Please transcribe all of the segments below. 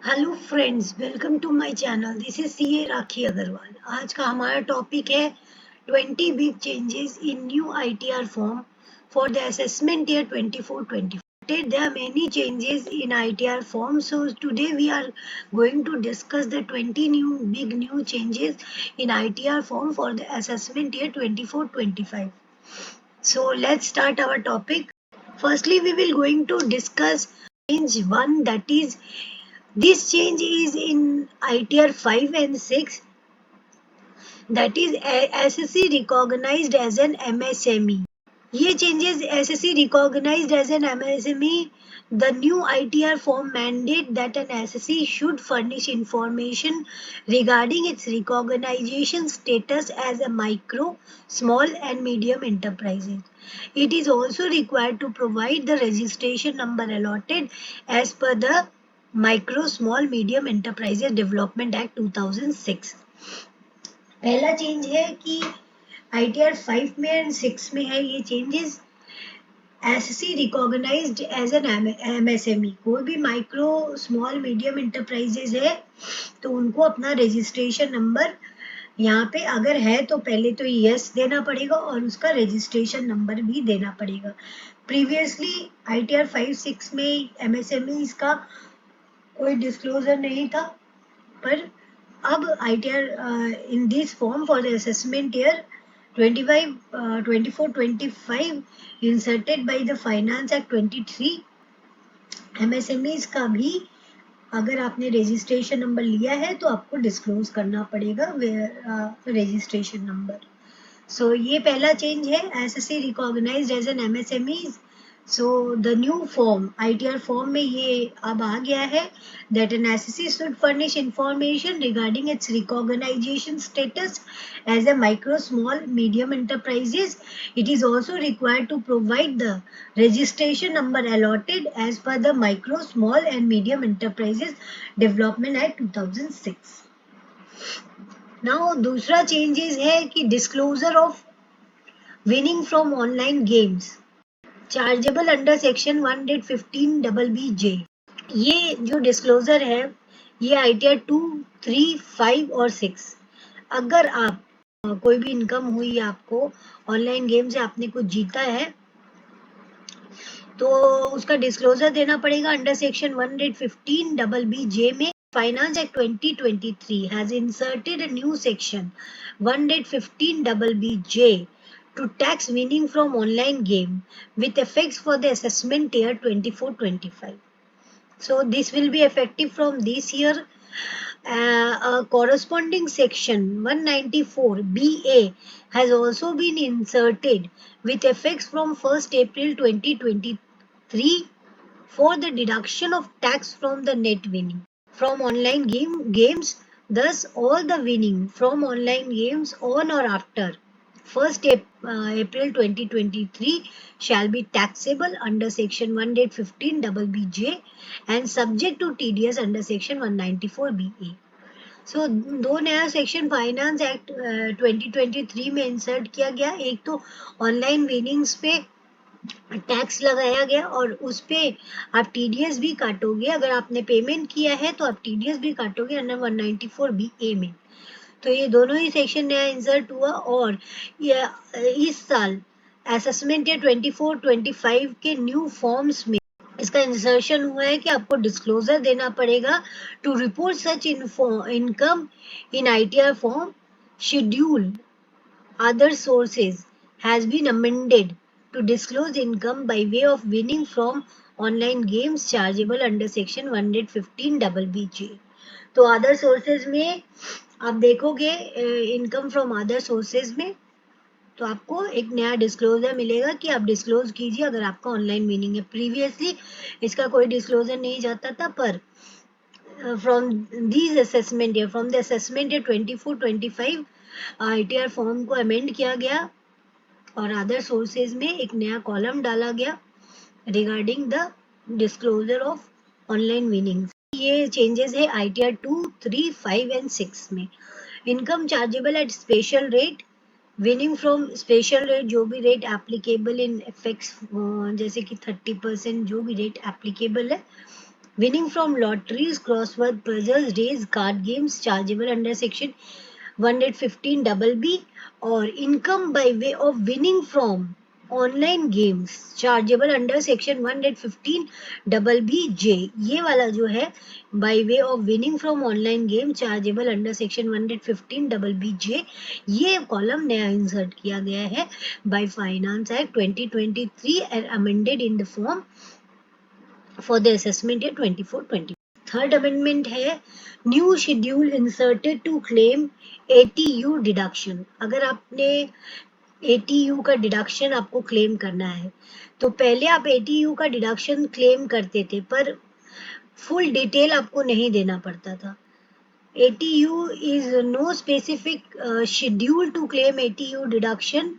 Hello friends, welcome to my channel. This is CA Rakhi Agarwal. आज का हमारा टॉपिक है 20 big changes in new ITR form for the assessment year 24-25. There are many changes in ITR form, so today we are going to discuss the 20 new changes in ITR form for the assessment year 24-25. So let's start our topic. Firstly, we will going to discuss change 1, that is this change is in ITR 5 and 6, that is SSC recognized as an MSME. ये changes SSC recognized as an MSME. The new ITR form mandate that an SSC should furnish information regarding its recognition status as a micro, small and medium enterprises. It is also required to provide the registration number allotted as per the Micro, Small, Medium Enterprises Development Act 2006. पहला change है कि ITR 5 में and 6 में है ये changes. SC recognized as an MSME, कोई भी micro small medium enterprises है तो उनको अपना रजिस्ट्रेशन नंबर यहाँ पे अगर है तो पहले तो यस देना पड़ेगा और उसका रजिस्ट्रेशन नंबर भी देना पड़ेगा। प्रीवियसली ITR 5-6 में MSMEs का कोई डिस्क्लोजर नहीं था, पर अब ITR in this form for the assessment year 24-25 inserted by the Finance Act 23, MSMEs का भी अगर आपने रजिस्ट्रेशन नंबर लिया है तो आपको डिस्क्लोज करना पड़ेगा रजिस्ट्रेशन नंबर। सो ये पहला चेंज है, SSC recognized as an MSMEs. So the new form ITR form में ये अब आ गया है that an SSC should furnish information regarding its recognition status as a micro, small, medium enterprises. It is also required to provide the registration number allotted as per the Micro, Small and Medium Enterprises Development Act 2006. Now दूसरा changes है कि disclosure of winning from online games chargeable under section 115BBJ. ये जो disclosure है ये ITR 2, 3, 5 और 6, अगर आप कोई भी इनकम हुई आपको ऑनलाइन गेम से, आपने कुछ जीता है तो उसका डिस्क्लोजर देना पड़ेगा अंडर सेक्शन 115BBJ में. Finance Act 2023 has inserted a new section 115BBJ to tax winning from online game with effects for the assessment year 24-25. So this will be effective from this year. A corresponding section 194BA has also been inserted with effects from 1st April 2023 for the deduction of tax from the net winning from online games. Thus, all the winning from online games on or after 1st April 2023 shall be taxable under section 115BBJ and subject to TDS under section 194BA. सो दो नया section finance act 2023 में insert किया गया। एक तो online winnings पे tax लगाया गया और उस पे आप TDS भी काटोगे, अगर आपने पेमेंट किया है तो आप TDS भी काटोगे अंडर 194BA में। तो ये दोनों ही सेक्शन नया इंसर्ट हुआ और इस साल असेसमेंट ईयर 24-25 के न्यू फॉर्म्स में इसका इंसर्शन हुआ है कि आपको डिस्क्लोजर देना पड़ेगा to report such income in ITR form. Schedule other sources has been amended to disclose income by way of winning from online games chargeable under section 115BBJ. तो other sources में आप देखोगे इनकम फ्रॉम अदर सोर्सेज में तो आपको एक नया disclosure मिलेगा कि आप डिस्क्लोज कीजिए अगर आपका ऑनलाइन विनिंग है। प्रीवियसली इसका कोई डिस्क्लोजर नहीं जाता था, पर from this assessment year, from the assessment year 24-25 ITR form को अमेंड किया गया और अदर सोर्सेज में एक नया कॉलम डाला गया regarding the disclosure of online winnings. ये चेंजेस है ITR 2, 3, 5 एंड 6 में. Income chargeable at special rate, winning from special rate, जो भी रेट एप्लीकेबल इन इफेक्ट्स, जैसे कि 30% जो भी रेट एप्लीकेबल है winning from lotteries, crossword puzzles, race, card games chargeable under section 115 double B, or income by way of winning from online games chargeable under section 115 double B J. ये वाला जो है by way of winning from online game chargeable under section 115 double B J, ये column नया insert किया गया है by finance act 2023 and amended in the form for the assessment year 24-25। Third amendment है new schedule inserted to claim ATU deduction. अगर आपने ATU का deduction आपको क्लेम करना है तो पहले आप एटीयू का डिडक्शन क्लेम करते थे पर फुल डिटेल आपको नहीं देना पड़ता था। ATU is no specific schedule to claim ATU deduction.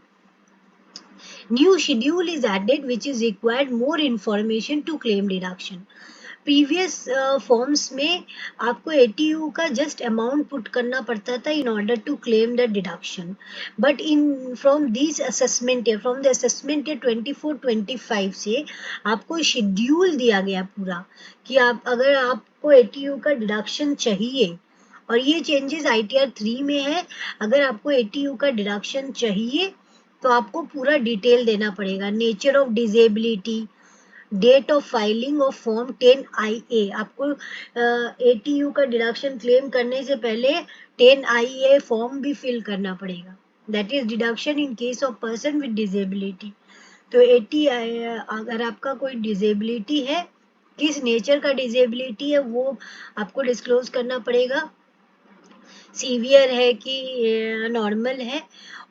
New schedule is added which is required more information to claim deduction. Previous forms में आपको एटीयू का जस्ट अमाउंट पुट करना पड़ता था in order to claim the deduction, but in from this assessment year from the assessment year 24-25 से आपको schedule दिया गया पूरा कि आप अगर आपको एटीयू का डिडक्शन चाहिए, और ये चेंजेस आईटीआर 3 में है, अगर आपको एटीयू का डिडक्शन चाहिए तो आपको पूरा डिटेल देना पड़ेगा। Nature of disability, date of filing of form 10IA, आपको एटीयू का डिडक्शन क्लेम करने से पहले 10IA फॉर्म भी फिल करना पड़ेगा, that is deduction in case of person with disability. तो अगर आपका कोई डिसेबिलिटी है, किस नेचर का डिसेबिलिटी है वो आपको डिस्क्लोज करना पड़ेगा, सीवियर है कि नॉर्मल है,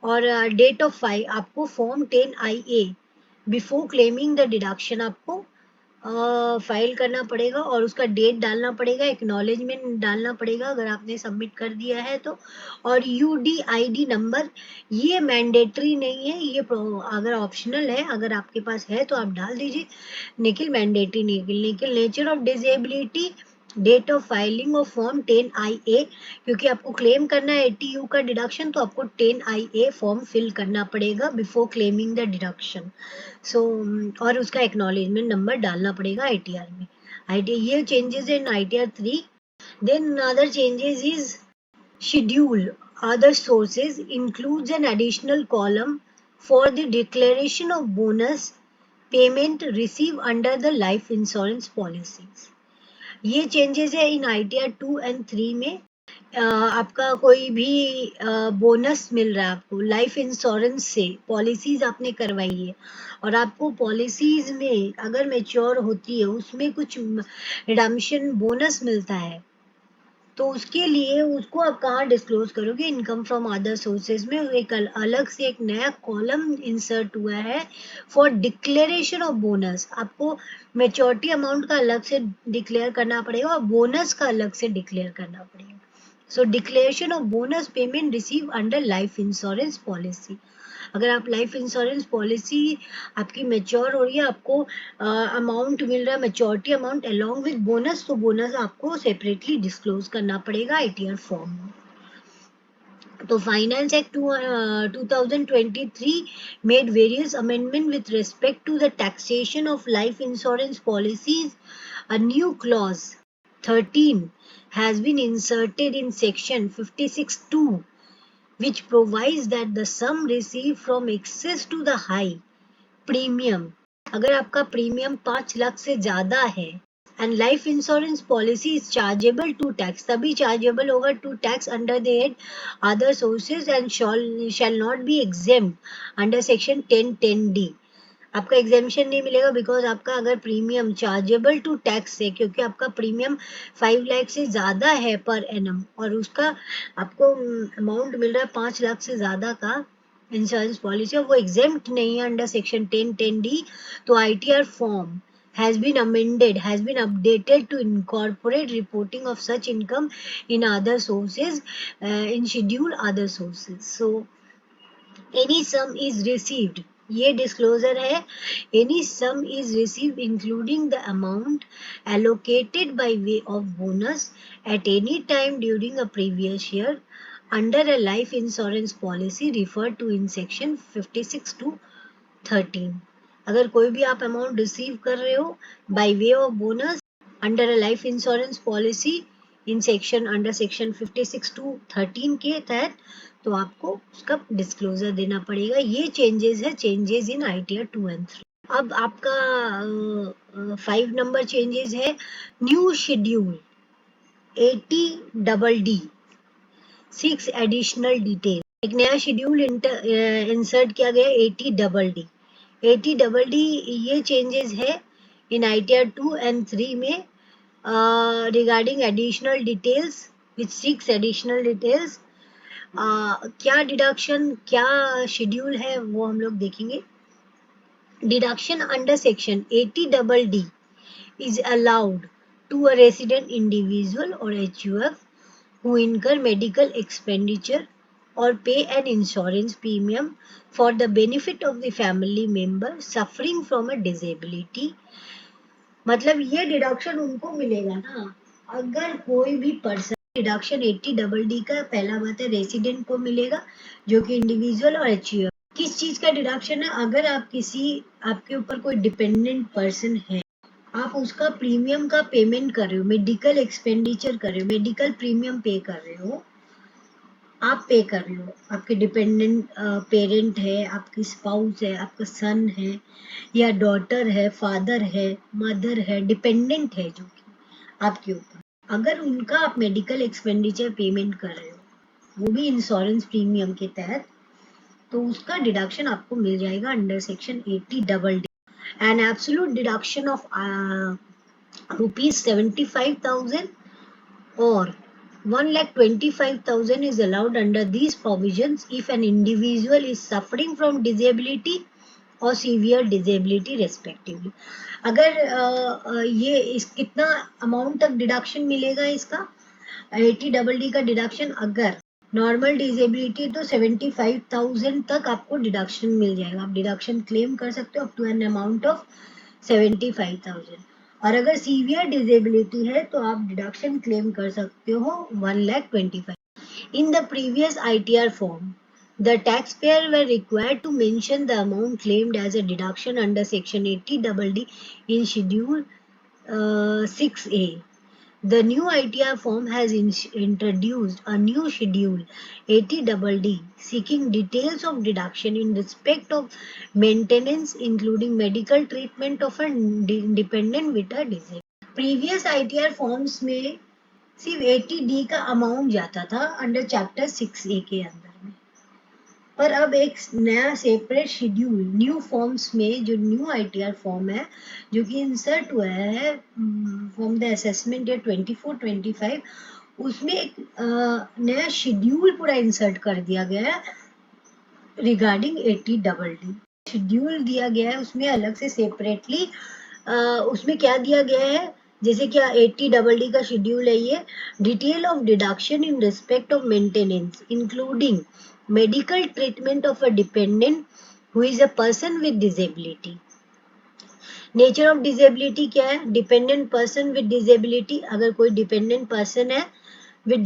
और डेट ऑफ फाइल आपको form 10IA before claiming the deduction आपको फाइल करना पड़ेगा और उसका डेट डालना पड़ेगा, एक्नॉलेजमेंट डालना पड़ेगा अगर आपने सबमिट कर दिया है तो। और यूडीआईडी नंबर ये मैंडेटरी नहीं है, ये अगर ऑप्शनल है, अगर आपके पास है तो आप डाल दीजिए, लेकिन मैंडेटरी नहीं। लेकिन nature of disability, date of filing of form 10IA, क्योंकि आपको क्लेम करना है एटीयू का डिडक्शन तो आपको 10IA फॉर्म फिल करना पड़ेगा before claiming the deduction. So और उसका एक्नॉलेजमेंट नंबर डालना पड़ेगा आईटीआर में। ये changes in ITR 3। Then other changes is schedule other sources includes an additional column for the declaration of bonus payment received under the life insurance policies। ये changes है इन ITR 2 and 3 में। आपका कोई भी बोनस मिल रहा है आपको लाइफ इंश्योरेंस से, पॉलिसीज आपने करवाई है और आपको पॉलिसीज में अगर मैच्योर होती है उसमें कुछ रिडम्पशन बोनस मिलता है, तो उसके लिए उसको आप कहाँ डिस्क्लोज करोगे, इनकम फ्रॉम अदर सोर्सेज में एक अलग से एक नया कॉलम इंसर्ट हुआ है फॉर डिक्लेरेशन ऑफ बोनस। आपको मेच्योरिटी अमाउंट का अलग से डिक्लेयर करना पड़ेगा और बोनस का अलग से डिक्लेयर करना पड़ेगा। So declaration of bonus payment receive under life insurance policy. अगर आप लाइफ इंश्योरेंस पॉलिसी आपकी मेच्योर हो रही है, आपको अमाउंट मिल रहा है maturity amount along with bonus, तो बोनस आपको सेपरेटली डिस्क्लोज करना पड़ेगा आईटीआर फॉर्म में। तो finance act 2023 made various amendment with respect to the taxation of life insurance policies. A new clause 13 has been inserted in section 56(2) which provides that the sum received from excess to the high premium, अगर आपका premium 5 lakh से ज्यादा है and life insurance policy is chargeable to tax, तभी chargeable होगा to tax under the head other sources and shall not be exempt under section 1010D। आपका exemption नहीं मिलेगा बिकॉज आपका अगर प्रीमियम चार्जेबल टू टैक्स है, क्योंकि आपका प्रीमियम 5 लाख से ज़्यादा है पर एनम और उसका आपको अमाउंट मिल रहा है 5 लाख से ज़्यादा का इंश्योरेंस पॉलिसी, वो एग्जेम्प्ट नहीं है अंडर सेक्शन 1010D। तो ITR form has been amended, has been updated to incorporate reporting of such income in other sources, in schedule other sources. So any sum is received, ये disclosure है, any sum is received including the amount allocated by way of bonus at any time during a previous year under a life insurance policy referred to in section 56 to 13। अगर कोई भी आप amount receive कर रहे हो by way of bonus under a life insurance policy in section under section 56 to 13 के तहत, तो आपको उसका डिस्क्लोजर देना पड़ेगा। ये चेंजेस है, चेंजेस इन ITR 2 and 3। अब आपका 5 नंबर चेंजेस है new schedule 80DD 6 additional detail. एक नया शेड्यूल इंसर्ट किया गया 80DD। 80DD ये चेंजेस है इन ITR 2 and 3 में regarding additional details with 6 additional details। क्या डिडक्शन, क्या शेड्यूल है वो हम लोग देखेंगे। Deduction under section 80DD is allowed to a resident individual or HUF who incur medical expenditure or pay an insurance premium for the benefit of the family member suffering from a disability। मतलब ये deduction उनको मिलेगा ना, अगर कोई भी person, deduction 80DD का पहला बात है रेसिडेंट को मिलेगा जो कि इंडिविजुअल और HUF। किस चीज का डिडक्शन है, अगर आप आपके ऊपर कोई डिपेंडेंट पर्सन है, आप उसका प्रीमियम का पेमेंट कर रहे हो, मेडिकल एक्सपेंडिचर कर रहे हो, मेडिकल प्रीमियम पे कर रहे हो, आप पे कर रहे हो, आपके डिपेंडेंट पेरेंट है, आपकी स्पाउस है, आपका सन है या डॉटर है, फादर है, मदर है, डिपेंडेंट है जो कि आपके ऊपर, अगर उनका आप मेडिकल एक्सपेंडिचर पेमेंट कर रहे हो, वो भी इंश्योरेंस प्रीमियम के तहत, तो उसका डिडक्शन आपको मिल जाएगा under section 80DD। An absolute deduction of ₹75,000 or 1,25,000 is allowed under these provisions if an individual is suffering from disability और सीवियर डिजेबिलिटी रेस्पेक्टिवली। अगर ये इस कितना अमाउंट तक डिडक्शन मिलेगा इसका 80DD का डिडक्शन, अगर नॉर्मल डिजेबिलिटी तो 75,000 तक आपको डिडक्शन मिल जाएगा, आप डिडक्शन क्लेम कर सकते हो up to an amount of 75,000। और अगर सीवियर डिजेबिलिटी है तो आप डिडक्शन क्लेम कर सकते हो 1,25,000। In the previous ITR form the taxpayer were required to mention the amount claimed as a deduction under section 80DD in schedule 6A। The new ITR form has introduced a new schedule 80DD seeking details of deduction in respect of maintenance including medical treatment of a dependent with a disability। Previous ITR forms में सिर्फ 80D का amount जाता था under chapter 6A के अंदर में, पर अब एक नया सेपरेट शेड्यूल न्यू फॉर्म्स में, जो न्यू ITR फॉर्म है जो कि इंसर्ट हुआ है फ्रॉम द असेसमेंट ईयर 24-25, उसमें एक नया शेड्यूल पूरा इंसर्ट कर दिया गया है रिगार्डिंग 80DD। शेड्यूल दिया गया है उसमें अलग से सेपरेटली, उसमें क्या दिया गया है, जैसे कि 80DD का शेड्यूल है ये, detail of deduction in respect of maintenance including medical treatment of a dependent who is a person with disability. Nature of disability क्या है, डिपेंडेंट पर्सन विद डिसेबिलिटी, अगर कोई डिपेंडेंट पर्सन है विद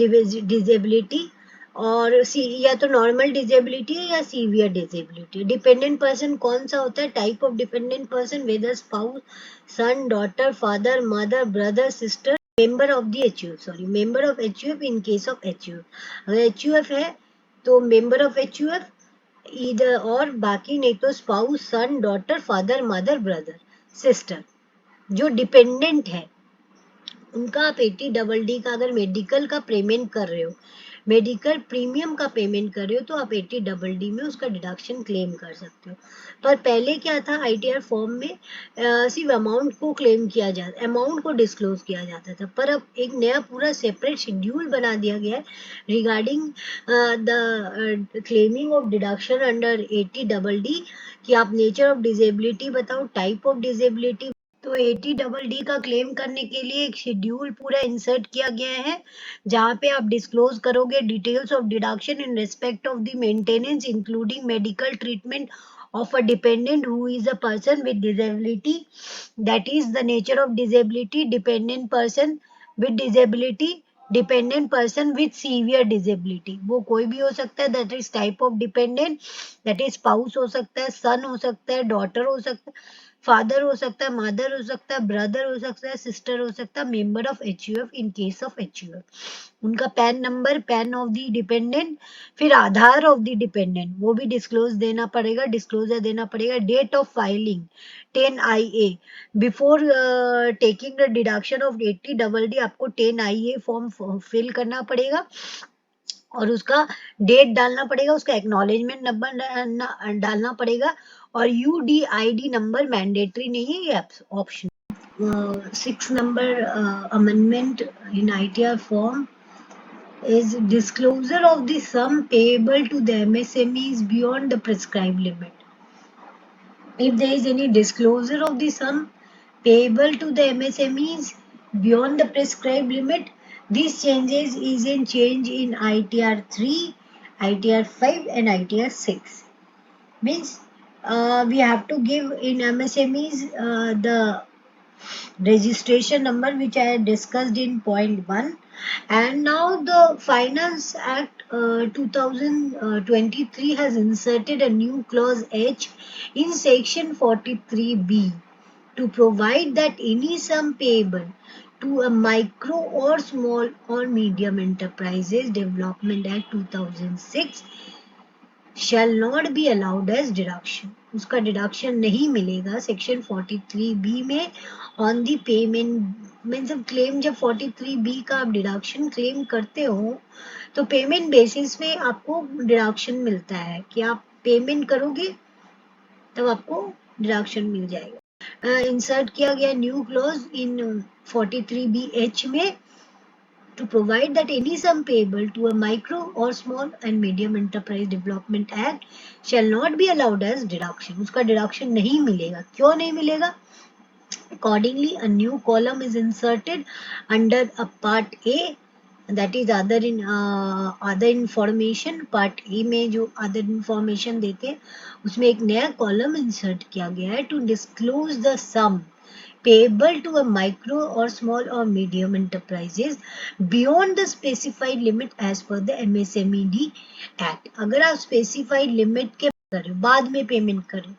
डिसेबिलिटी और या तो नॉर्मल डिसेबिलिटी है या सीवियर डिसेबिलिटी। डिपेंडेंट पर्सन कौन सा होता है, type of dependent person, whether spouse, son, daughter, father, mother, brother, sister, member of the HUF, sorry member of HUF in case of HUF। अगर HUF है तो member of HUF इधर, और बाकी नहीं तो spouse, son, daughter, father, mother, brother, sister. जो dependent है उनका आप 80DD का अगर मेडिकल का पेमेंट कर रहे हो, मेडिकल प्रीमियम का पेमेंट कर रहे हो, तो आप 80DD में उसका डिडक्शन क्लेम कर सकते हो। पर पहले क्या था, ITR फॉर्म में सिर्फ अमाउंट को क्लेम किया जाता, अमाउंट को डिस्क्लोज किया जाता था, पर अब एक नया पूरा सेपरेट शेड्यूल बना दिया गया है regarding the claiming of deduction under 80DD कि आप नेचर ऑफ डिसेबिलिटी बताओ, टाइप ऑफ डिसेबिलिटी। तो 80DD का क्लेम करने के लिए एक शेड्यूल पूरा इंसर्ट किया गया है जहाँ पे आप डिस्क्लोज करोगे details of deduction in respect of the maintenance including medical treatment of a dependent who is a person with disability, that is the nature of disability, dependent person with disability, dependent person with severe disability, वो कोई भी हो सकता है, that is type of dependent, that is spouse हो सकता है, सन हो सकता है, डॉटर हो सकता है, फादर हो सकता है, मदर हो सकता है, ब्रदर हो सकता है, सिस्टर हो सकता है, member of HUF in case of HUF। उनका pan number, pan of the dependent, फिर आधार ऑफ द डिपेंडेंट, वो भी डिस्क्लोज देना पड़ेगा, डिस्क्लोजर देना पड़ेगा। Date of filing 10IA before taking the deduction of 80DD आपको 10IA फॉर्म फिल करना पड़ेगा और उसका डेट डालना पड़ेगा, उसका एक्नॉलेजमेंट नंबर डालना पड़ेगा और UDID नंबर मैंडेटरी नहीं है, ये option. 6 number amendment in ITR form is disclosure of the sum payable to the MSMEs beyond the prescribed limit. If there is any disclosure of the sum payable to the MSMEs beyond the prescribed limit, these changes is in change in ITR 3, ITR 5 and ITR 6. Means we have to give in MSMEs the registration number which I had discussed in point 1. And now the Finance Act 2023 has inserted a new clause H in section 43B to provide that any sum payable to a micro or small or medium enterprises Development Act 2006 shall not be allowed as deduction. उसका deduction नहीं मिलेगा section 43B में on the payment. Means claim जब 43B का आप deduction claim करते हो तो पेमेंट बेसिस पे आपको डिडक्शन मिलता है कि आप पेमेंट करोगे तब आपको डिडक्शन मिल जाएगा। इंसर्ट किया गया न्यू क्लॉज इन 43BH में to provide that any sum payable to a micro or small and medium enterprise development act shall not be allowed as deduction. उसका deduction नहीं मिलेगा। क्यों नहीं मिलेगा? Accordingly, a new column is inserted under a part A, that is other information. Part A में जो other information देते हैं उसमें एक नया column insert किया गया है to disclose the sum payable to a micro or small or medium enterprises beyond the specified limit as per the MSMED Act. अगर आप specified limit के बाद में पेमेंट करें,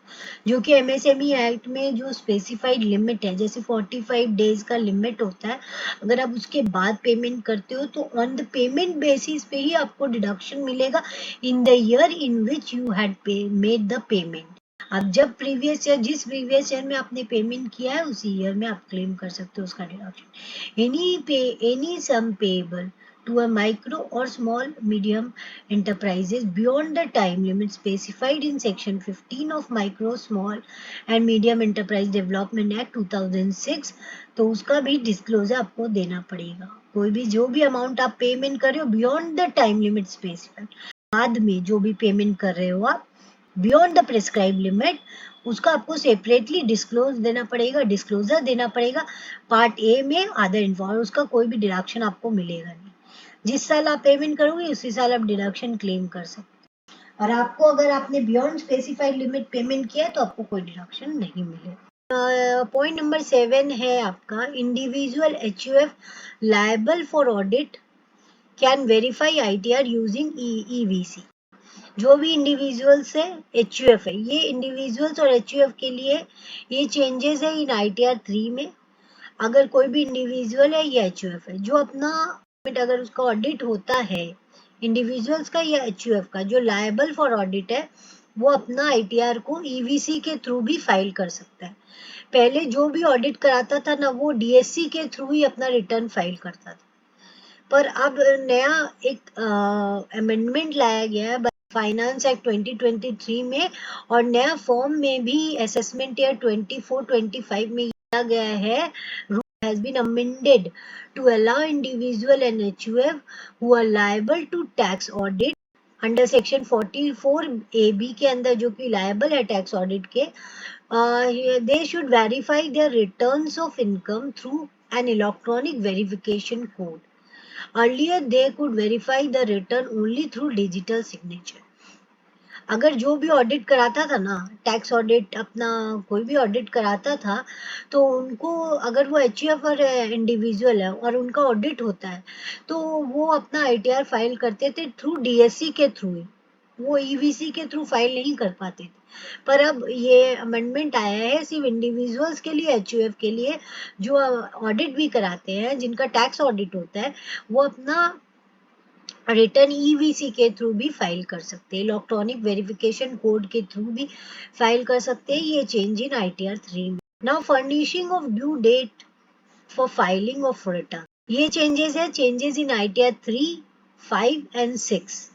जो कि MSME एक्ट में जो स्पेसिफाइड लिमिट है, जैसे 45 डेज का लिमिट होता है, अगर आप उसके बाद पेमेंट करते हो तो ऑन द पेमेंट बेसिस पे ही आपको डिडक्शन मिलेगा in the year in which you had made the payment. अब जब प्रीवियस ईयर, जिस प्रीवियस ईयर में आपने पेमेंट किया है उसी ईयर में आप क्लेम कर सकते हो उसका deduction. Any sum payable to a micro or small medium enterprises beyond the time limit specified in section 15 of micro small and medium enterprise development act 2006, तो उसका भी डिस्क्लोजर आपको देना पड़ेगा। कोई भी जो भी अमाउंट आप पेमेंट कर रहे हो beyond the time limit specified, बाद में जो भी पेमेंट कर रहे हो आप बियॉन्ड द प्रिस्क्राइब लिमिट, उसका आपको सेपरेटली डिस्क्लोज देना पड़ेगा, डिस्क्लोजर देना पड़ेगा पार्ट ए में अदर इन्फॉर्म। उसका कोई भी डिडक्शन आपको मिलेगा नहीं। जिस साल आप पेमेंट करोगे उसी साल आप डिडक्शन क्लेम कर सकते हैं। और आपको अगर आपने बियॉन्ड स्पेसिफाइड लिमिट पेमेंट किया है तो आपको कोई डिडक्शन नहीं मिलेगा। पॉइंट नंबर 7 है आपका individual HUF liable for audit can verify ITR using EVC। जो भी इंडिविजुअल्स है HUF है, ये इंडिविजुअल्स और HUF के लिए ये चेंजेस है इन ITR 3 में। अगर कोई भी इंडिविजुअल है या HUF है जो अपना अगर उसका ऑडिट होता है इंडिविजुअल्स का या HUF का, जो लायबल फॉर ऑडिट है वो अपना ITR को EVC के थ्रू भी फाइल कर सकता है। पहले जो भी ऑडिट कराता था ना वो DSC के थ्रू ही अपना रिटर्न फाइल करता था, पर अब नया एक अमेंडमेंट लाया गया है फाइनेंस एक्ट 2023 में और नया फॉर्म में भी असेसमेंट ईयर 24-25 में किया गया है। Rule has been amended to allow individual and HUF who are liable to tax audit under section 44AB के अंदर जो कि लायबल है टैक्स ऑडिट के, they should verify their returns of income through an electronic verification code. Earlier they could verify the return only through digital signature. अगर जो भी audit कराता था ना, टैक्स ऑडिट अपना कोई भी ऑडिट कराता था तो उनको, अगर वो HUF और इंडिविजुअल है और उनका ऑडिट होता है तो वो अपना ITR फाइल करते थे थ्रू DSC के थ्रू ही, वो ईवीसी के थ्रू फाइल नहीं कर पाते थे, पर अब ये अमेंडमेंट आया है सिर्फ इंडिविजुअल्स के लिए, एचयूएफ के लिए, जो ऑडिट भी कराते हैं, जिनका टैक्स ऑडिट होता है, वो अपना रिटर्न ईवीसी के थ्रू भी फाइल कर सकते हैं, इलेक्ट्रॉनिक वेरिफिकेशन कोड के थ्रू भी फाइल कर सकते हैं। ये चेंज इन आईटीआर 3 में। Now furnishing of due date for filing of return, ये चेंजेस है, चेंजेस इन आईटीआर 3, 5 एंड 6।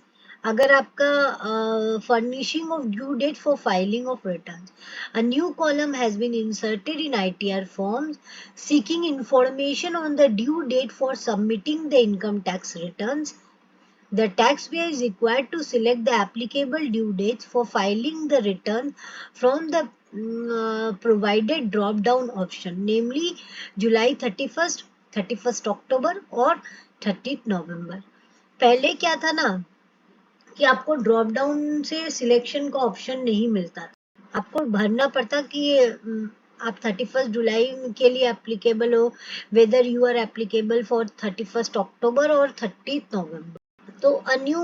अगर आपका furnishing of due date for filing of return, a new column has been inserted in ITR forms seeking information on the due date for submitting the income tax returns. The taxpayer is required to select the applicable due dates for filing the return from the provided drop-down option, namely July 31st, 31st October और 30th November. पहले क्या था ना कि आपको drop down से selection का option नहीं मिलता, आपको भरना पड़ता कि आप 31st जुलाई के लिए एप्लीकेबल हो, whether you are applicable for 31st अक्टूबर और 30th नवंबर। तो अ न्यू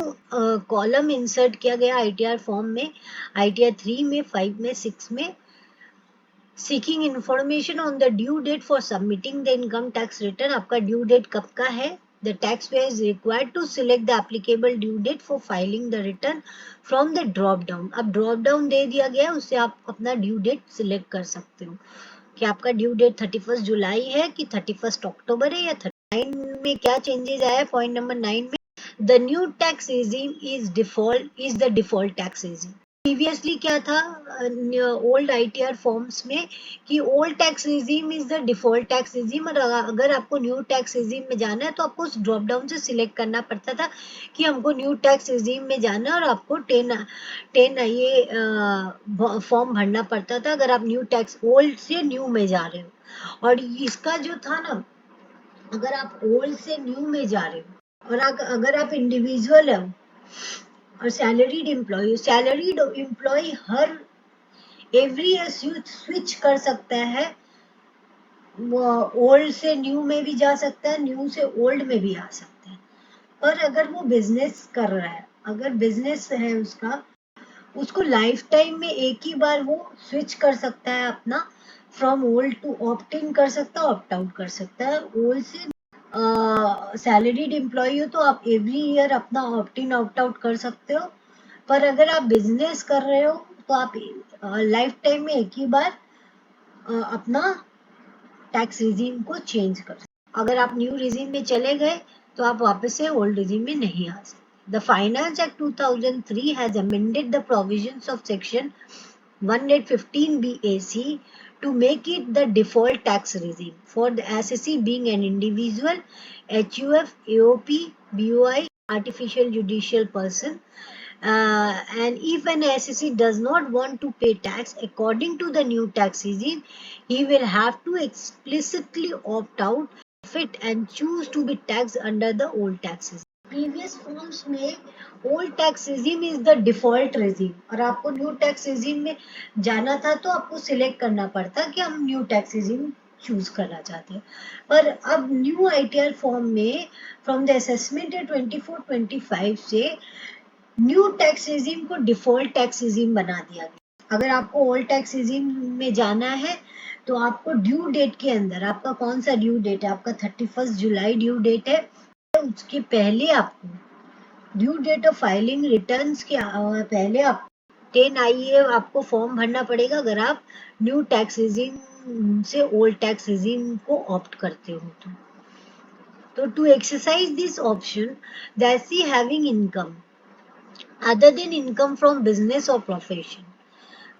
कॉलम इंसर्ट किया गया आईटीआर फॉर्म में, आईटीआर 3 में, 5 में, 6 में, seeking information on the due date for submitting the income tax return. आपका ड्यू डेट कब का है? The taxpayer is required to select the applicable due date for filing the return from the drop down. अब drop down दे दिया गया है, उससे आप अपना ड्यू डेट सिलेक्ट कर सकते हो कि आपका ड्यू डेट 31st जुलाई है कि 31st अक्टूबर है या 39 में। क्या चेंजेस आया पॉइंट नंबर 9 में? The new tax regime is the default tax regime. Previously क्या था ओल्ड आईटीआर फॉर्म्स में कि old tax regime is the default tax regime, और अगर आपको न्यू टैक्स रिजीम में जाना है तो आपको उस ड्रॉप डाउन से सिलेक्ट करना पड़ता था कि हमको न्यू टैक्स रिजीम में जाना है, और आपको 10 ये फॉर्म भरना पड़ता था अगर आप न्यू टैक्स ओल्ड से न्यू में जा रहे हो। और इसका जो था ना, अगर आप ओल्ड से न्यू में जा रहे हो और अगर आप इंडिविजुअल हो और सैलरीड एम्प्लॉय हर एवरी ईयर स्विच कर सकता है, ओल्ड से न्यू में भी जा सकता है, न्यू से ओल्ड में भी आ सकता है। पर अगर वो बिजनेस कर रहा है, अगर बिजनेस है उसको लाइफ टाइम में एक ही बार वो स्विच कर सकता है अपना, from old to opt in कर सकता है, ऑप्ट आउट कर सकता है। ओल्ड से सैलरीड एम्प्लॉय हो तो आप एवरी ईयर अपना ऑप्ट इन ऑप्ट आउट कर सकते हो, पर अगर आप बिजनेस कर रहे हो तो आप लाइफ टाइम में एक ही बार अपना टैक्स रिजीम को चेंज कर सकते। अगर आप न्यू रिजीम में चले गए तो आप वापस से ओल्ड रिजीम में नहीं आ सकते। The finance act 2003 has amended the provisions of section 115 BAC to make it the default tax regime for the assessee being an individual, HUF, AOP, BOI, artificial judicial person. And if an assessee does not want to pay tax according to the new tax regime, he will have to explicitly opt out of it and choose to be taxed under the old tax regime. Previous forms में old tax regime is the default regime, और आपको new tax regime में जाना था तो आपको select करना पड़ता कि हम न्यू टैक्स रिजीम चूज करना चाहते हैं। पर अब न्यू आईटीआर फॉर्म में फ्रॉम द असेसमेंट 24-25 से न्यू टैक्स रिजीम को डिफॉल्ट टैक्स रिजीम बना दिया गया। अगर आपको ओल्ड टैक्स रिजीम में जाना है तो आपको ड्यू डेट के अंदर, आपका कौन सा ड्यू डेट है, आपका 31st जुलाई ड्यू डेट है, उसके पहले आपको due date of filing returns के पहले आप 10 आइए आपको फॉर्म भरना पड़ेगा अगर आप न्यू टैक्स रिजीम से ओल्ड टैक्स रिजीम को ऑप्ट करते हो तो to exercise this option, the assessee having income other than income from business or profession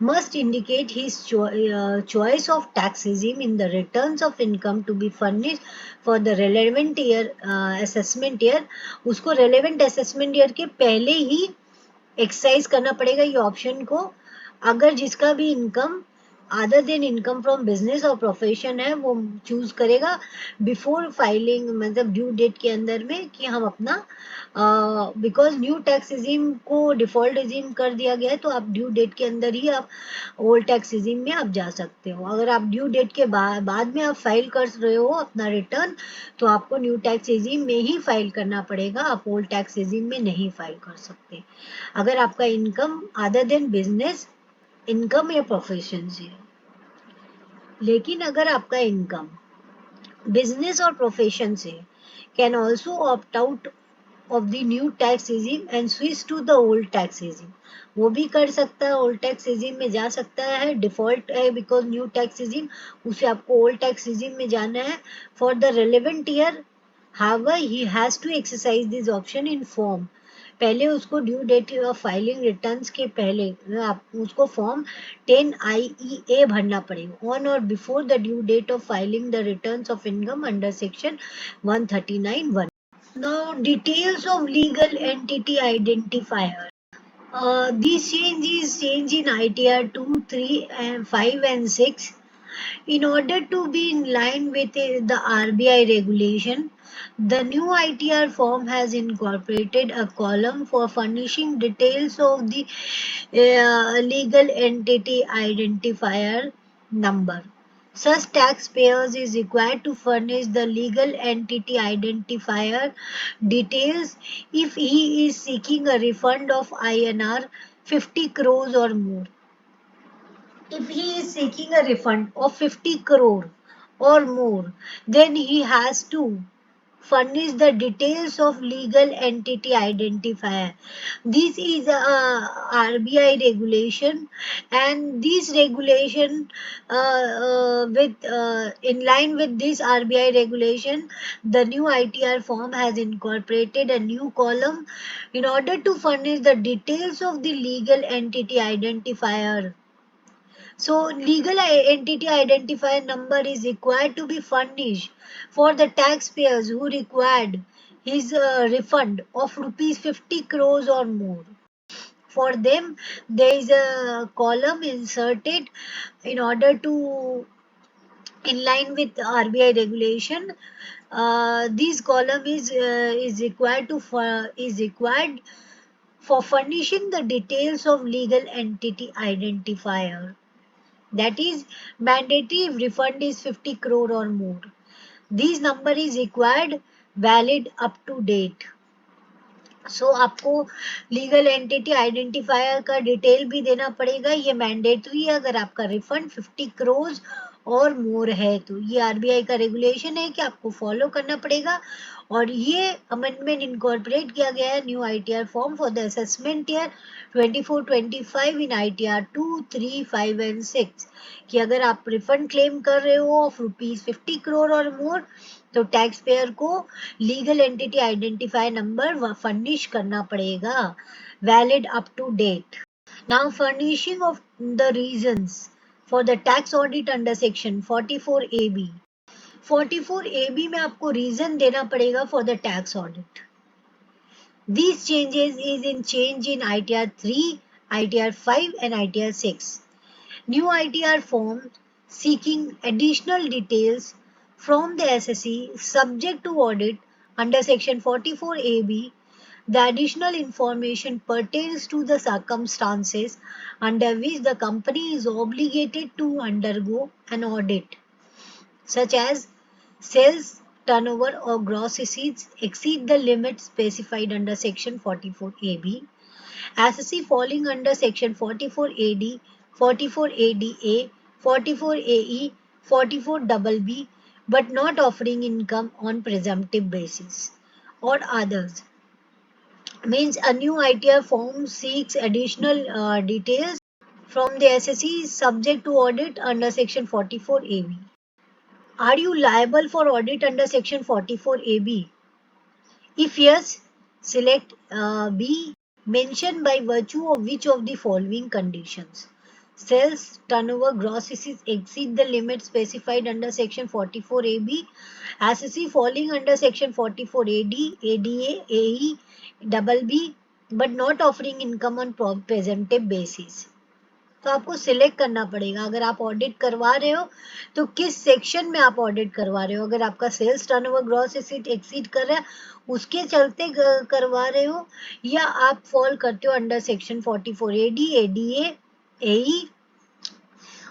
must indicate his choice of tax regime in the returns of income to be furnished for the relevant year assessment year. उसको relevant assessment year के पहले ही exercise करना पड़ेगा ये option को, अगर जिसका भी income other then income from business और प्रोफेशन है वो चूज करेगा बिफोर फाइलिंग, मतलब ड्यू डेट के अंदर में, कि हम अपना बिकॉज न्यू टैक्स रिजीम को डिफॉल्ट रिजीम कर दिया गया है, तो आप ड्यू डेट के अंदर ही आप ओल्ड टैक्स रिजीम में आप जा सकते हो। अगर आप ड्यू डेट के बाद में आप फाइल कर रहे हो अपना रिटर्न, तो आपको न्यू टैक्स रिजीम में ही फाइल करना पड़ेगा, आप ओल्ड टैक्स रिजीम में नहीं फाइल कर सकते अगर आपका income other than business income या प्रोफेशन से। लेकिन अगर आपका इनकम बिजनेस और प्रोफेशन से, can also opt out of the new tax regime and switch to the old tax regime, वो भी कर सकता है, ओल्ड टैक्स regime में जा सकता है, डिफॉल्ट है बिकॉज न्यू टैक्स regime, उसे आपको ओल्ड टैक्स regime में जाना है for the relevant year. However he has to exercise this option in form, पहले उसको due date of filing returns के पहले आप उसको फॉर्म 10 IEA भरना पड़ेगा ऑन और before the due date of filing the returns of income under section 139(1). Now, details of legal entity identifier. This change is change in ITR 2, 3, and 5 and 6. In order to be in line with the RBI regulation, the new ITR form has incorporated a column for furnishing details of the legal entity identifier number. Such taxpayers is required to furnish the legal entity identifier details if he is seeking a refund of INR 50 crores or more. If he is seeking a refund of 50 crore or more, then he has to furnish the details of legal entity identifier. This is a RBI regulation, and this regulation in line with this RBI regulation, the new ITR form has incorporated a new column in order to furnish the details of the legal entity identifier. So legal entity identifier number is required to be furnished for the taxpayers who required his refund of rupees 50 crores or more. For them, there is a column inserted in order to, in line with RBI regulation. This column is required for furnishing the details of legal entity identifier. That is mandatory if refund is 50 crore or more. This number is required, valid up to date. So आपको legal entity identifier का detail भी देना पड़ेगा, ये mandatory है अगर आपका refund 50 crore और मोर है, तो ये आरबीआई का रेगुलेशन है कि आपको फॉलो करना पड़ेगा। और ये अमेंडमेंट इनकॉर्पोरेट किया गया है new ITR form for the assessment year 24-25 in ITR 2, 3, 5 and 6, कि अगर आप रिफंड क्लेम कर रहे हो ऑफ रुपीज 50 करोड़ और मोर, तो टैक्स पेयर को legal entity identifier number furnish करना पड़ेगा, valid up to date. Now furnishing of the reasons for the tax audit under section 44AB। 44AB में आपको रीजन देना पड़ेगा for the tax audit. These changes is in change in ITR 3, ITR 5 and ITR 6. New ITR form seeking additional details from the SSE subject to audit under section 44AB. The additional information pertains to the circumstances under which the company is obligated to undergo an audit, such as sales turnover or gross receipts exceed the limit specified under section 44AB. SSE falling under section 44AD, 44ADA, 44AE, 44BB, but not offering income on presumptive basis, or others. Means a new ITR form seeks additional details from the SSE subject to audit under section 44AB. Are you liable for audit under section 44AB? If yes, select B, mention by virtue of which of the following conditions. Sales, turnover, gross receipts exceed the limit specified under section 44AB, SSE falling under section 44AD, ADA, AE, BB, but not offering income on presumptive basis. तो आपको select करना पड़ेगा अगर आप audit करवा रहे हो तो किस सेक्शन में आप ऑडिट करवा रहे हो। अगर आपका sales turnover gross receipt exceed कर रहा है उसके चलते करवा रहे हो, या आप फॉल करते हो under section 44 AD, ADA, AE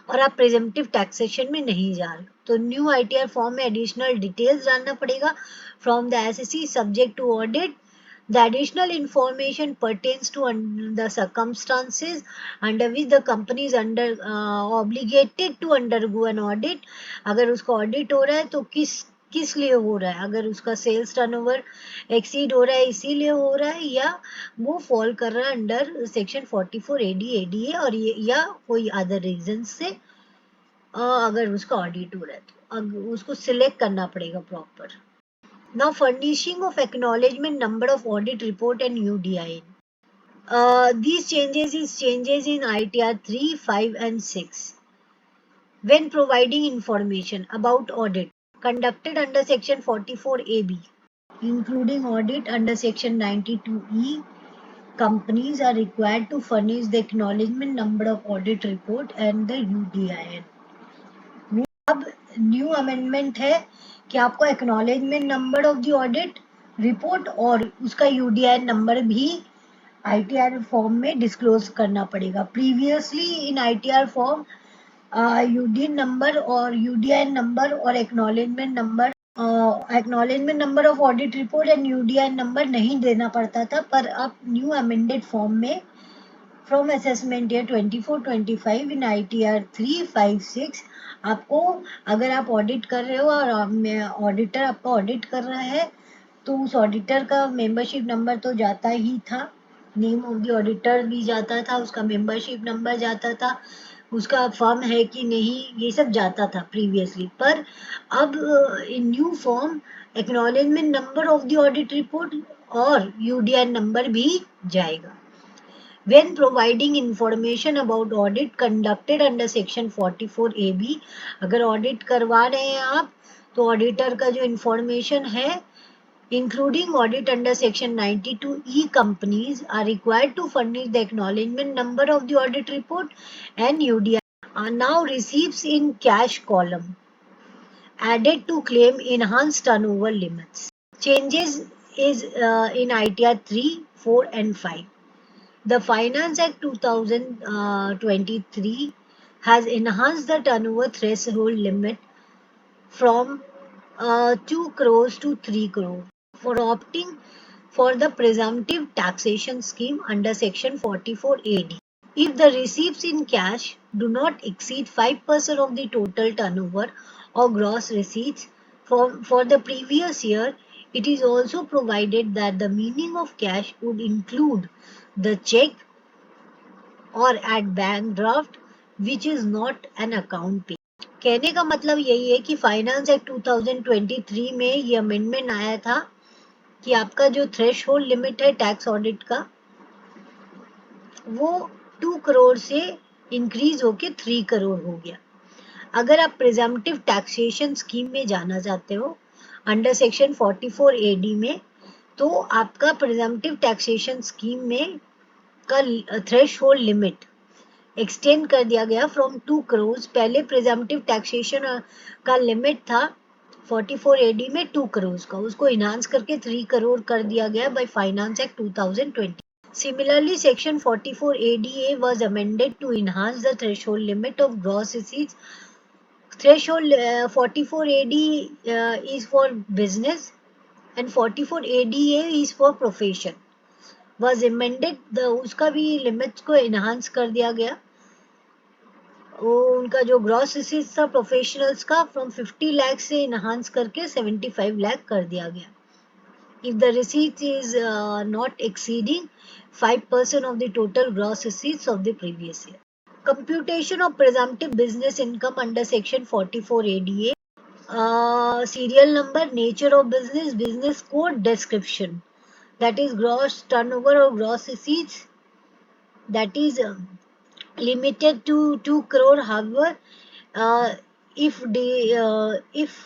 और आप प्रिजम्पटिव टैक्सेशन में नहीं जा रहे, तो न्यू ITR फॉर्म में एडिशनल डिटेल्स डालना पड़ेगा from the SEC subject to audit. The additional information pertains to the circumstances under which the company is obligated to undergo an audit. अगर उसका ऑडिट हो रहा है तो किस लिए हो रहा है, अगर उसका सेल्स टर्नओवर एक्सीड हो रहा है इसीलिए हो रहा है, या वो फॉल कर रहा है अंडर सेक्शन 44 AD, ADA और ये या कोई अदर रीजन से अगर उसका ऑडिट हो रहा है तो उसको सिलेक्ट करना पड़ेगा proper. Now, furnishing of acknowledgement number of audit report and UDIN. These changes in ITR 3, 5 and 6. When providing information about audit conducted under section 44 AB, including audit under section 92E, companies are required to furnish the acknowledgement number of audit report and the UDIN. अब new amendment है कि आपको acknowledgement number of the audit report और उसका UDIN number भी ITR form में disclose करना पड़ेगा. Previously in ITR form UDIN number और यूडीआईएन नंबर और acknowledgement number of audit report and UDIN number नहीं देना पड़ता था, पर अब न्यू अमेंडेड फॉर्म में from assessment year 24-25 in ITR 3, 5, 6 आपको अगर आप ऑडिट कर रहे हो और ऑडिटर आपका ऑडिट कर रहा है तो उस ऑडिटर का मेंबरशिप नंबर तो जाता ही था, नेम ऑफ द ऑडिटर भी जाता था, उसका मेंबरशिप नंबर जाता था, उसका फर्म है कि नहीं ये सब जाता था प्रीवियसली, पर अब in new form acknowledgement number of the audit report और यूडीआईएन नंबर भी जाएगा. When providing information about audit conducted under section 44 AB, अगर ऑडिट करवा रहे हैं आप तो ऑडिटर का जो इंफॉर्मेशन है including audit under section 92E, companies are required to furnish the acknowledgement number of the audit report and UDI are now receipts in cash column added to claim enhanced turnover limits. Changes is in ITR 3, 4 and 5. The Finance Act 2023 has enhanced the turnover threshold limit from 2 crores to 3 crores for opting for the presumptive taxation scheme under section 44 AD. If the receipts in cash do not exceed 5% of the total turnover or gross receipts for the previous year, it is also provided that the meaning of cash would include the check or at bank draft which is not an account pay. कहने का मतलब यही है कि finance act 2023 में ये amendment आया था कि आपका जो थ्रेशहोल्ड लिमिट है टैक्स ऑडिट का वो 2 करोड़ से इंक्रीज होके 3 करोड़ हो गया. अगर आप प्रिजम्पटिव टैक्सेशन स्कीम में जाना चाहते हो अंडर सेक्शन 44 AD में, तो आपका प्रिजम्पटिव टैक्सेशन स्कीम में का थ्रेशहोल्ड लिमिट एक्सटेंड कर दिया गया फ्रॉम 2 करोड़. पहले प्रिजम्पटिव टैक्सेशन का लिमिट था 44 AD में 2 करोड़ का, उसको इनहांस करके 3 करोड़ कर दिया गया bye finance act 2020. Similarly, section 44 ADA was amended to enhance the threshold limit of gross receipts. Threshold 44 AD is for business and 44 ADA is for profession. Was amended, उसका भी लिमिट्स को इनहांस कर दिया गया. वो उनका जो ग्रॉस रिसीट्स था प्रोफेशनल्स का फ्रॉम 50 लाख से इनहांस करके 75 लाख कर दिया गया. If the receipt is not exceeding 5% of the total gross receipts of the previous year. Computation of presumptive business income under section 44 ADA. Serial number, nature of business, business code, description. That is gross turnover or gross receipts. That is limited to 2 crore. However, if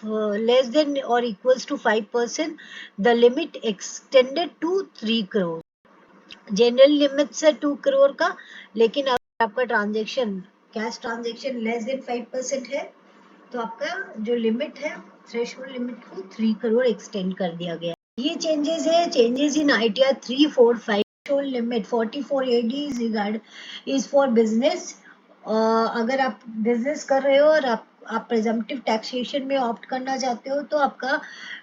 less than or equals to 5%, the limit extended to 3 crore. General limit है 2 करोड़ का, लेकिन आपका transaction cash transaction less than 5% है तो आपका जो limit है threshold limit को 3 करोड़ एक्सटेंड कर दिया गया। ये चेंजेस है, changes in ITR 345 threshold limit 44 AD is for business. अगर आप बिजनेस कर रहे हो और आप प्रिजम्पटिव टैक्सेशन में ऑप्ट करना चाहते हो तो आपका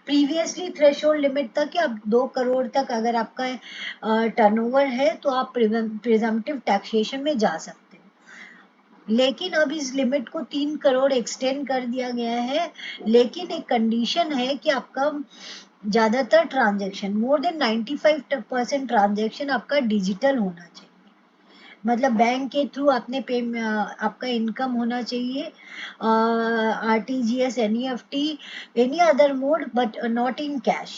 प्रीवियसली थ्रेशोल्ड लिमिट था कि आप 2 करोड़ तक अगर आपका टर्नओवर है तो आप प्रिजम्पटिव टैक्सेशन में जा सकते हो। लेकिन अब इस लिमिट को 3 करोड़ एक्सटेंड कर दिया गया है, लेकिन एक कंडीशन है कि आपका ज्यादातर ट्रांजेक्शन मोर देन 95% ट्रांजेक्शन आपका डिजिटल होना चाहिए। मतलब बैंक के थ्रू आपने आपका इनकम होना चाहिए, RTGS, NEFT, any other mode but not in cash.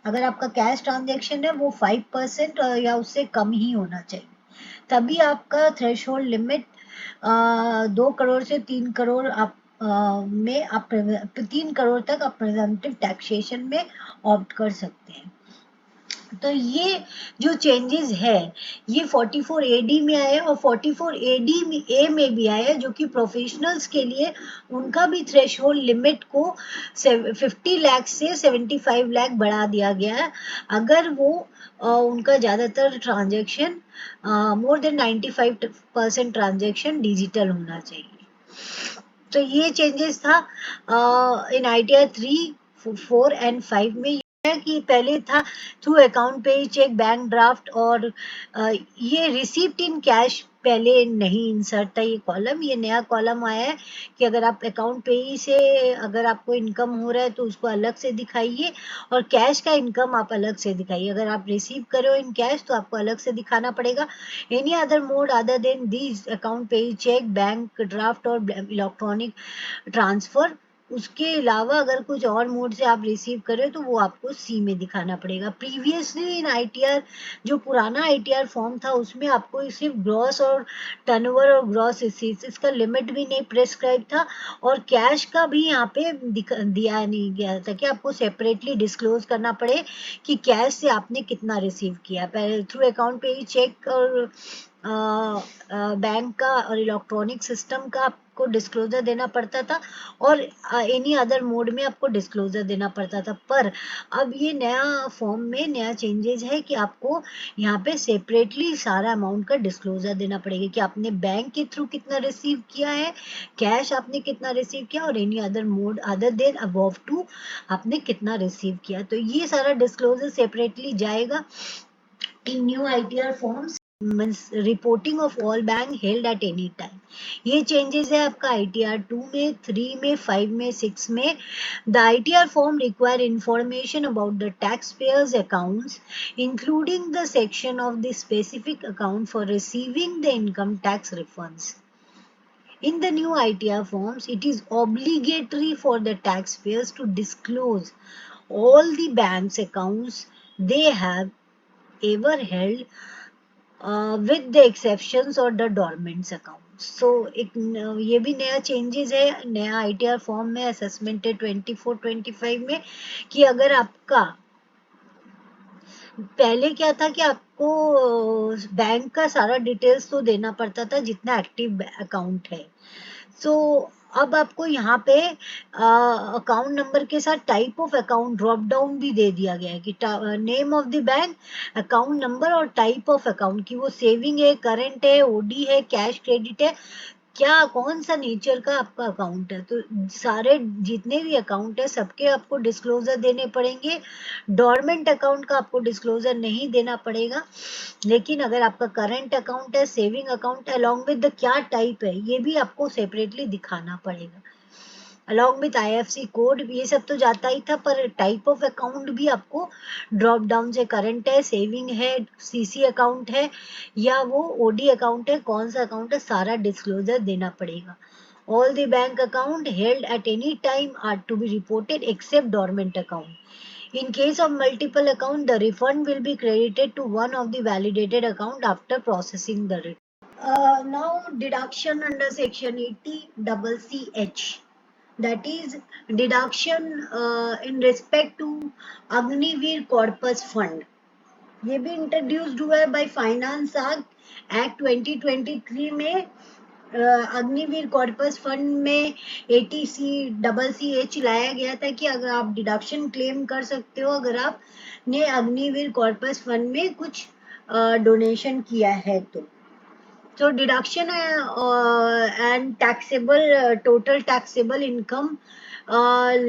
अगर आपका कैश ट्रांजेक्शन है वो 5% या उससे कम ही होना चाहिए, तभी आपका थ्रेशोल्ड लिमिट 2 करोड़ से 3 करोड़ आप में आप 3 करोड़ तक आप प्रिजम्पटिव टैक्सेशन में ऑप्ट कर सकते हैं। तो ये जो चेंजेस है ये 44 AD में आया और 44 AD में ए में भी आया, जो कि प्रोफेशनल्स के लिए उनका भी थ्रेशोल्ड लिमिट को 50 लाख से 75 लाख बढ़ा दिया गया है अगर वो उनका ज़्यादातर transaction more than 95% transaction digital होना चाहिए। तो ये चेंजेस था इन ITR 3, 4 एंड 5 में। कि पहले था थ्रू अकाउंट पे ही चेक, बैंक ड्राफ्ट और ये रिसीप्ट इन कैश पहले नहीं इंसर्ट था ये कॉलम। ये नया कॉलम आया है कि अगर आप अकाउंट पे ही से अगर आपको इनकम हो रहा है तो उसको अलग से दिखाइए और कैश का इनकम आप अलग से दिखाइए। अगर आप रिसीव करो इन कैश तो आपको अलग से दिखाना पड़ेगा। Any other mode other then this account पे ही चेक, बैंक ड्राफ्ट और इलेक्ट्रॉनिक ट्रांसफर, उसके अलावा अगर कुछ और मोड से आप रिसीव करें तो वो आपको सी में दिखाना पड़ेगा। प्रीवियसली इन ITR जो पुराना ITR फॉर्म था उसमें आपको सिर्फ ग्रॉस और टर्नओवर और ग्रॉस रिसीट्स, इसका लिमिट भी नहीं प्रेस्क्राइब था और कैश का भी यहाँ पे दिया नहीं गया था कि आपको सेपरेटली डिस्क्लोज करना पड़े कि कैश से आपने कितना रिसीव किया। पहले थ्रू अकाउंट पे ही चेक और बैंक का और इलेक्ट्रॉनिक सिस्टम का आपको डिस्क्लोजर देना पड़ता था और एनी अदर मोड में आपको डिस्क्लोजर देना पड़ता था। पर अब ये नया फॉर्म में नया चेंजेस है कि आपको यहाँ पे सेपरेटली सारा अमाउंट का डिस्क्लोजर देना पड़ेगा कि आपने बैंक के थ्रू कितना रिसीव किया है, कैश आपने कितना रिसीव किया और any other mode other than above to आपने कितना रिसीव किया। तो ये सारा डिस्क्लोजर सेपरेटली जाएगा in new ITR forms reporting of all bank held at any time. ये चेंजेस है आपका ITR 2 में, 3 में, 5 में, 6 में। The ITR form require information about the taxpayers accounts including the section of the specific account for receiving the income tax refunds. In the new ITR forms, it is obligatory for the taxpayers to disclose all the bank's accounts they have ever held with the exceptions or the dormant accounts. So एक ये भी नया changes है नया ITR form में assessment है 24-25 में कि अगर आपका पहले क्या था कि आपको बैंक का सारा डिटेल्स तो देना पड़ता था जितना एक्टिव अकाउंट है। सो अब आपको यहाँ पे अकाउंट नंबर के साथ type of account drop down भी दे दिया गया है कि name of the bank, account number और टाइप ऑफ अकाउंट की वो सेविंग है, करंट है, OD है, कैश क्रेडिट है, क्या कौन सा नेचर का आपका अकाउंट है। तो सारे जितने भी अकाउंट है सबके आपको डिस्क्लोजर देने पड़ेंगे। डॉर्मेंट अकाउंट का आपको डिस्क्लोजर नहीं देना पड़ेगा, लेकिन अगर आपका करंट अकाउंट है, सेविंग अकाउंट है, अलॉन्ग विद द क्या टाइप है ये भी आपको सेपरेटली दिखाना पड़ेगा। अलॉन्ग विथ IFSC कोड ये सब तो जाता ही था, पर टाइप ऑफ अकाउंट भी आपको ड्रॉप डाउन से करंट है, सेविंग है, CC अकाउंट है या वो OD अकाउंट है, कौन सा अकाउंट है सारा डिस्क्लोजर देना पड़ेगा। All the bank account held at any time are to be reported except dormant account. In case of multiple account, the refund will be credited to one of the validated account after processing the return. Now deduction under section 80CC, that is deduction in respect to Agniveer Corpus Fund. ये भी introduced हुआ है by finance act 2023 में। Agniveer corpus fund में ATCCC लाया गया था कि अगर आप डिडक्शन क्लेम कर सकते हो अगर आप ने अग्निवीर कॉर्पस फंड में कुछ डोनेशन किया है तो। So deduction and taxable total taxable income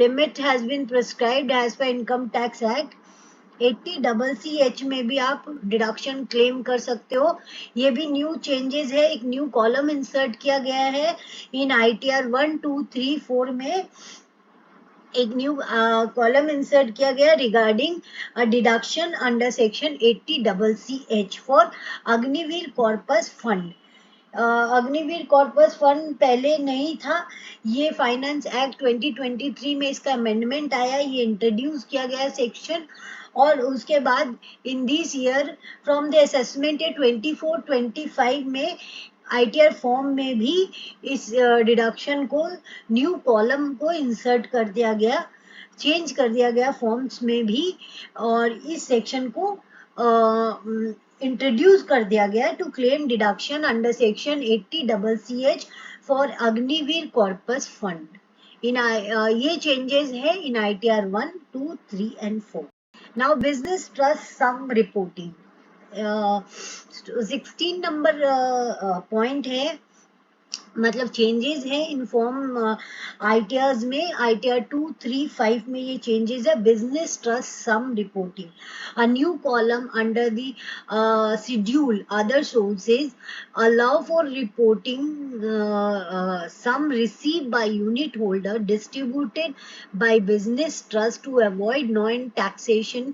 limit has been prescribed as per Income Tax Act 80CC में भी आप डिडक्शन क्लेम कर सकते हो। ये भी न्यू चेंजेस है, एक न्यू कॉलम इंसर्ट किया गया है इन ITR 1, 2, 3, 4 में। एक न्यू कॉलम इंसर्ट किया गया regarding deduction under section 80CC for Agniveer corpus fund. Agniveer corpus fund पहले नहीं था, ये फाइनेंस एक्ट 2023 में इसका अमेंडमेंट आया, ये इंट्रोड्यूस किया गया सेक्शन। और उसके बाद in this year from the assessment 24-25 में ITR फॉर्म में भी इस डिडक्शन को न्यू कॉलम को इंसर्ट कर दिया गया, चेंज कर दिया गया फॉर्म्स में भी, और इस सेक्शन को इंट्रोड्यूस कर दिया गया to claim deduction under section 80CC for Agniveer corpus fund. इन ये चेंजेस है in ITR 1, 2, 3 and 4। Now business trust some reporting 16 number point है, मतलब चेंजेस है इन फॉर्म ITRs में। ITR 2, 3, 5 में ये चेंजेस है। Business trust some reporting, a new column under the schedule other sources allow for reporting sum received by unit holder distributed by business trust to avoid non-taxation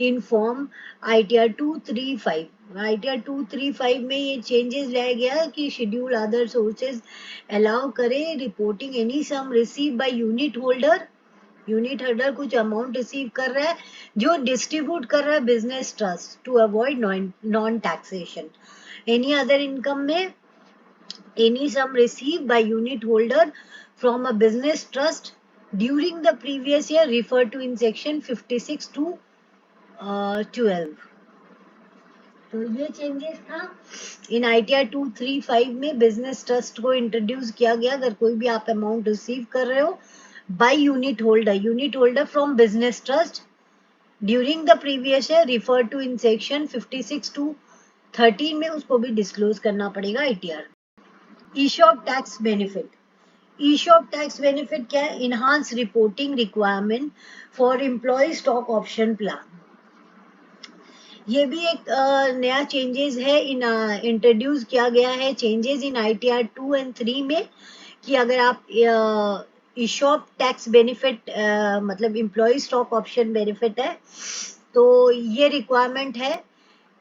in form ITR 235। ITR 235 में ये changes लाया गया कि schedule other sources allow करे reporting any sum receive by unit holder. Unit holder कुछ amount receive कर रहा है जो डिस्ट्रीब्यूट कर रहा है business trust to avoid non taxation. Any other income में any sum received by unit holder from a business trust during the previous year referred to in section 56 to 12। तो ये चेंजेस था इन ITR 235 में। Business trust को introduce किया गया, अगर कोई भी आप अमाउंट रिसीव कर रहे हो by unit holder from business trust during the previous year refer to in section 56 to 13 में, उसको भी डिस्क्लोज करना पड़ेगा ITR। ESOP tax benefit, ESOP tax benefit क्या है? Enhance reporting requirement for employee stock option plan. ये भी एक नया चेंजेस है इंट्रोड्यूस किया गया है चेंजेस इन ITR 2 and 3 में कि अगर आप ESOP टैक्स बेनिफिट मतलब एम्प्लॉय स्टॉक ऑप्शन बेनिफिट है तो ये रिक्वायरमेंट है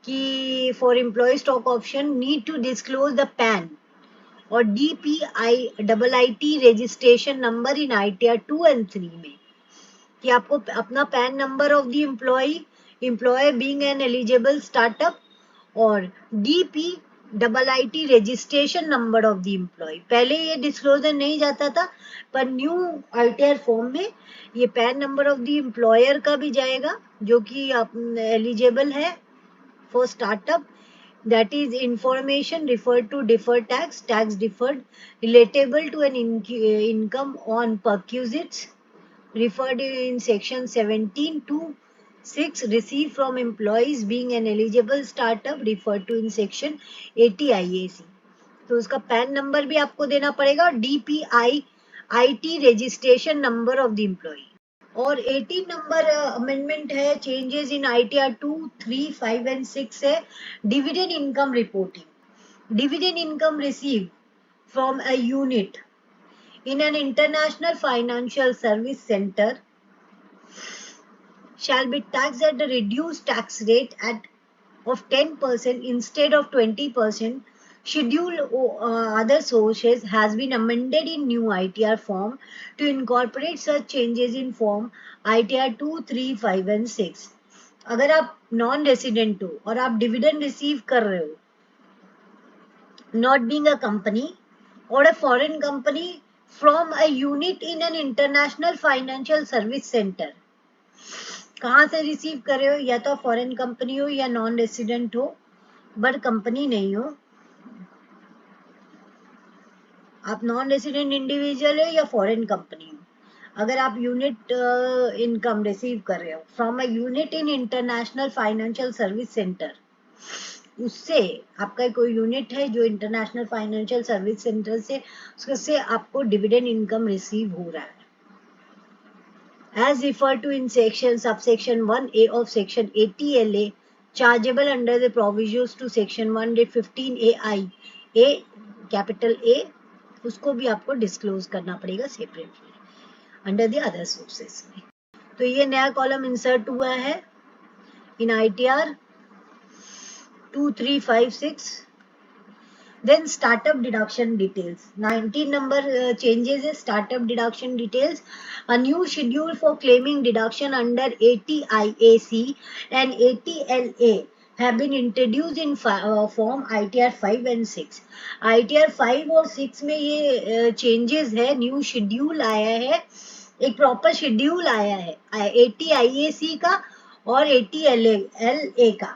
कि for employee stock option need to disclose the PAN और DPIIT registration number in ITR 2 and 3 में, कि आपको अपना PAN number of the employee being an eligible startup और DPIIT registration number of the employee. पहले ये डिस्क्लोजर नहीं जाता था, पर न्यू ITR फॉर्म में ये pan number of the employer का भी जाएगा जो कि एलिजिबल है for startup. That is information referred to deferred tax deferred relatable to an income on perquisites referred in section 17 to 6 received from employees being an eligible startup referred to in section 80 IAC। तो उसका pan number भी आपको देना पड़ेगा और DPIIT registration number of the employee. और 18 number amendment है changes in ITR 2, 3, 5 and 6 है dividend income reporting. Dividend income receive from a unit in an international financial service center shall be taxed at a reduced tax rate of 10% instead of 20%. Schedule other sources has been amended in new ITR form to incorporate such changes in form ITR 2, 3, 5 and 6। अगर आप non resident हो और आप dividend receive कर रहे हो, not being a company or a foreign company from a unit in an international financial service center, कहाँ से रिसीव कर रहे हो, या तो फॉरेन कंपनी हो या नॉन रेसिडेंट हो, बट कंपनी नहीं हो, आप नॉन रेसिडेंट इंडिविजुअल हो या फॉरेन कंपनी हो, अगर आप यूनिट इनकम रिसीव कर रहे हो from a unit in international financial service centre, उससे आपका कोई यूनिट है जो इंटरनेशनल फाइनेंशियल सर्विस सेंटर से, उससे आपको डिविडेंड इनकम रिसीव हो रहा है, as referred to in section subsection 1A of section 80LA, chargeable under the provisions to section 115AI A capital A, उसको भी आपको डिस्क्लोज करना पड़ेगा separately under the other sources में। तो ये नया कॉलम इंसर्ट हुआ है in ITR 2356। Then startup deduction details. 19 number changes is startup deduction details. A new schedule for claiming deduction under 80IAC and 80LA have been introduced in form ITR 5 and 6. ITR 5 और 6 में ये changes है, new schedule आया है, एक proper schedule आया है 80IAC का और 80LA का,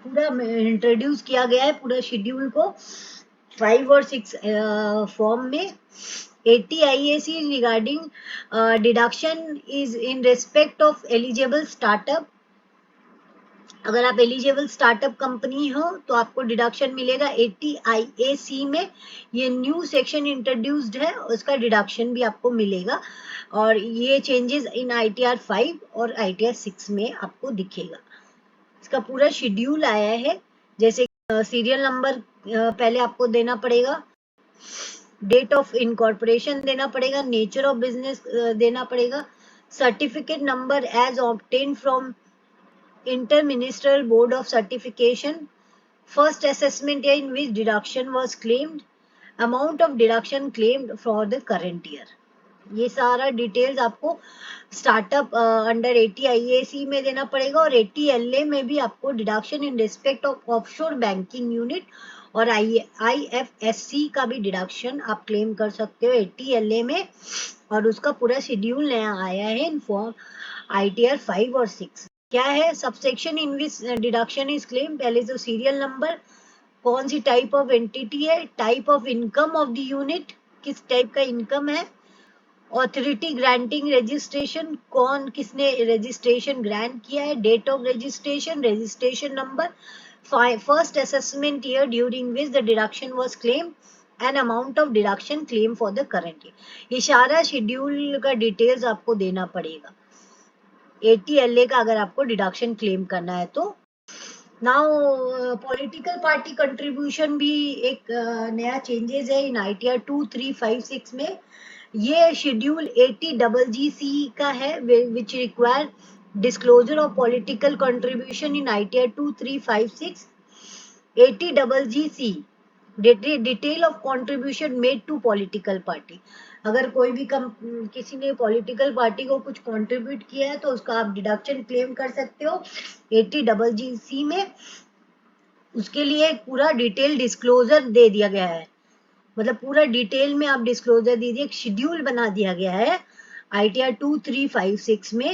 पूरा इंट्रोड्यूस किया गया है पूरा शेड्यूल को 5 और 6 फॉर्म में। 80 IAC regarding deduction is in respect of eligible startup. अगर आप एलिजिबल स्टार्टअप कंपनी हो तो आपको डिडक्शन मिलेगा 80 IAC में, ये न्यू सेक्शन इंट्रोड्यूस्ड है, उसका डिडक्शन भी आपको मिलेगा, और ये चेंजेस इन ITR 5 और ITR 6 में आपको दिखेगा। इसका पूरा शेड्यूल आया है, जैसे सीरियल नंबर पहले आपको देना पड़ेगा, डेट ऑफ इनकॉर्पोरेशन देना पड़ेगा, नेचर ऑफ बिजनेस देना पड़ेगा, certificate number as obtain from inter ministerial board of certification, first assessment year in which deduction was claimed, amount of deduction claimed for the current year. ये सारा details आपको startup under 80 IAC में देना पड़ेगा, और 80 LA में भी आपको deduction in respect of offshore banking unit और IFSC का भी डिडक्शन आप क्लेम कर सकते हो 80 LA में, और उसका पूरा शेड्यूल नया आया है इन फॉर्म ITR 5 और 6। क्या है subsection in which deduction is claim, पहले तो सीरियल नंबर, कौन सी टाइप ऑफ एंटिटी है, type of income of the unit, किस टाइप का इनकम है, ऑथोरिटी ग्रांटिंग रजिस्ट्रेशन, कौन किसने रजिस्ट्रेशन ग्रांट किया है, date of registration, registration number, first assessment year during which the deduction was claim and amount of deduction claim for the current year. ये सारा schedule का details आपको देना पड़ेगा 80 LA का अगर आपको डिडक्शन क्लेम करना है तो। नाउ पॉलिटिकल पार्टी कंट्रीब्यूशन भी एक नया चेंजेस है इन ITR 2356 में। ये शेड्यूल 80GGC का है which require disclosure of political contribution in ITR 2356। 80GGC detail of contribution made to political party, अगर कोई भी किसी ने पॉलिटिकल पार्टी को कुछ कंट्रीब्यूट किया है तो उसका आप डिडक्शन क्लेम कर सकते हो 80GGC में। उसके लिए पूरा डिटेल डिस्क्लोजर दे दिया गया है, मतलब पूरा डिटेल में आप डिस्क्लोजर दीजिए, एक शेड्यूल बना दिया गया है ITR 2356 में।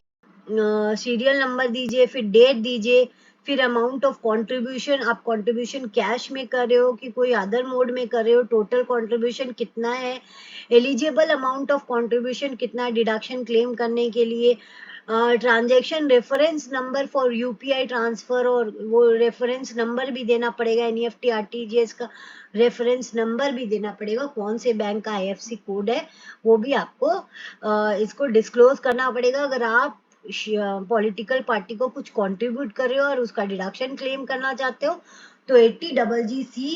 सीरियल नंबर दीजिए, फिर डेट दीजिए, फिर अमाउंट ऑफ कंट्रीब्यूशन, आप कंट्रीब्यूशन कैश में कर रहे हो कि कोई अदर मोड में कर रहे हो, टोटल कंट्रीब्यूशन कितना है, एलिजिबल अमाउंट ऑफ कंट्रीब्यूशन कितना है डिडक्शन क्लेम करने के लिए, transaction reference number for UPI transfer, और वो रेफरेंस नंबर भी देना पड़ेगा, NEFT RTGS का रेफरेंस नंबर भी देना पड़ेगा, कौन से बैंक का IFSC कोड है वो भी आपको इसको डिस्क्लोज करना पड़ेगा। अगर आप पॉलिटिकल पार्टी को कुछ कंट्रीब्यूट कर रहे हो और उसका डिडक्शन क्लेम करना चाहते हो तो 80GGC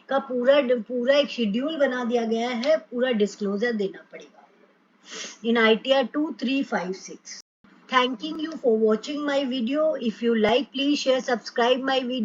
का पूरा एक शेड्यूल बना दिया गया है, पूरा डिस्क्लोजर देना पड़ेगा in ITR 2356. Thanking you for watching my video. If you like, please share, subscribe my video.